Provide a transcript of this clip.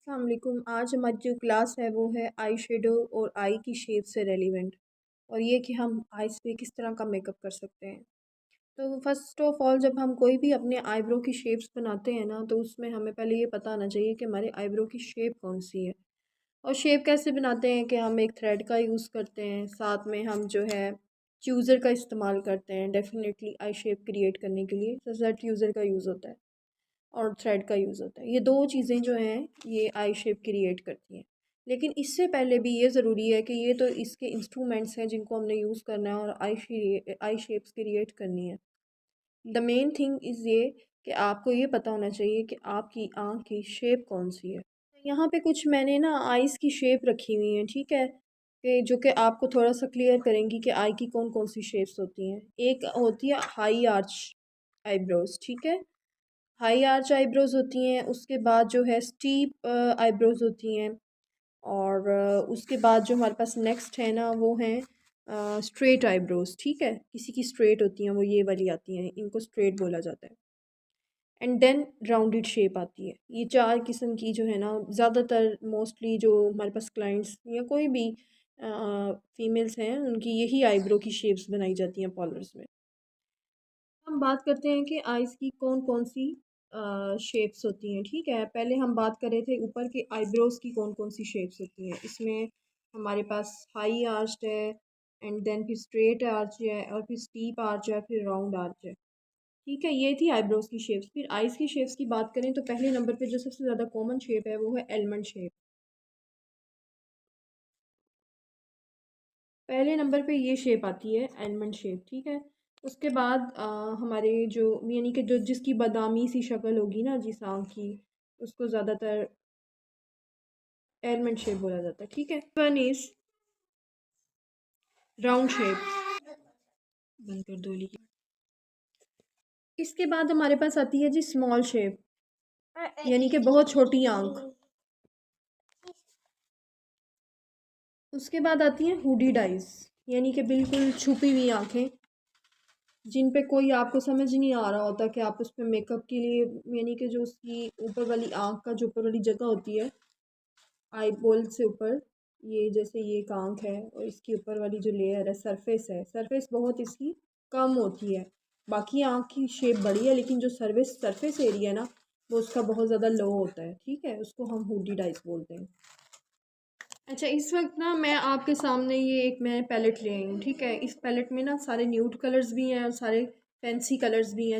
अस्सलामुअलैकुम। आज हमारी जो क्लास है वो है आई शेडो और आई की शेप से रेलिवेंट, और ये कि हम आइज़ पे किस तरह का मेकअप कर सकते हैं। तो फ़र्स्ट ऑफ़ ऑल जब हम कोई भी अपने आईब्रो की शेप्स बनाते हैं ना, तो उसमें हमें पहले ये पता होना चाहिए कि हमारे आईब्रो की शेप कौन सी है। और शेप कैसे बनाते हैं कि हम एक थ्रेड का यूज़ करते हैं, साथ में हम जो है चूज़र का इस्तेमाल करते हैं डेफ़िनेटली आई शेप क्रिएट करने के लिए। सबसे ज़्यादा चूज़र का यूज़ होता है और थ्रेड का यूज़ होता है। ये दो चीज़ें जो हैं ये आई शेप क्रिएट करती हैं। लेकिन इससे पहले भी ये ज़रूरी है कि ये तो इसके इंस्ट्रूमेंट्स हैं जिनको हमने यूज़ करना है और आई शेप्स क्रिएट करनी है। द मेन थिंग इज़ ये कि आपको ये पता होना चाहिए कि आपकी आँख की शेप कौन सी है। यहाँ पे कुछ मैंने ना आइज़ की शेप रखी हुई हैं, ठीक है, कि जो कि आपको थोड़ा सा क्लियर करेंगी कि आई की कौन कौन सी शेप्स होती हैं। एक होती है हाई आर्च आईब्रोज, ठीक है, हाई आर्च आईब्रोज़ होती हैं। उसके बाद जो है स्टीप आईब्रोज़ होती हैं। और उसके बाद जो हमारे पास नेक्स्ट है ना वो हैं स्ट्रेट आईब्रोज़, ठीक है, किसी की स्ट्रेट होती हैं, वो ये वाली आती हैं, इनको स्ट्रेट बोला जाता है। एंड देन राउंडेड शेप आती है। ये चार किस्म की जो है ना, ज़्यादातर मोस्टली जो हमारे पास क्लाइंट्स या कोई भी फीमेल्स हैं उनकी यही आईब्रो की शेप्स बनाई जाती हैं पार्लर्स में। हम बात करते हैं कि आइज़ की कौन कौन सी शेप्स होती हैं, ठीक है। पहले हम बात कर रहे थे ऊपर के आईब्रोज़ की कौन कौन सी शेप्स होती हैं। इसमें हमारे पास हाई आर्च है, एंड देन फिर स्ट्रेट आर्च है, और फिर स्टीप आर्च है, फिर राउंड आर्च है, ठीक है। ये थी आईब्रोज़ की शेप्स। फिर आइज़ की शेप्स की बात करें तो पहले नंबर पे जो सबसे ज़्यादा कॉमन शेप है वो है एलमंड शेप। पहले नंबर पे ये शेप आती है एलमंड शेप, ठीक है। उसके बाद हमारे जो यानी कि जो जिसकी बादामी सी शक्ल होगी ना जिस आँख की, उसको ज़्यादातर एलमंड शेप बोला जाता है, ठीक है। One is round shape. बंद कर दो ली। इसके बाद हमारे पास आती है जी स्मॉल शेप, यानी कि बहुत छोटी आँख। उसके बाद आती है हुडीड आइज़, यानी कि बिल्कुल छुपी हुई आँखें, जिन पे कोई आपको समझ नहीं आ रहा होता कि आप उस पर मेकअप के लिए, यानी कि जो उसकी ऊपर वाली आँख का जो ऊपर वाली जगह होती है आई बॉल से ऊपर, ये जैसे ये एक आँख है और इसके ऊपर वाली जो लेयर है सरफेस बहुत इसकी कम होती है। बाकी आँख की शेप बड़ी है लेकिन जो सरफेस एरिया है ना वो उसका बहुत ज़्यादा लो होता है, ठीक है। उसको हम हुडी डाइस बोलते हैं। अच्छा, इस वक्त ना मैं आपके सामने ये एक मैं पैलेट ले आई हूँ, ठीक है। इस पैलेट में ना सारे न्यूड कलर्स भी हैं और सारे फैंसी कलर्स भी हैं।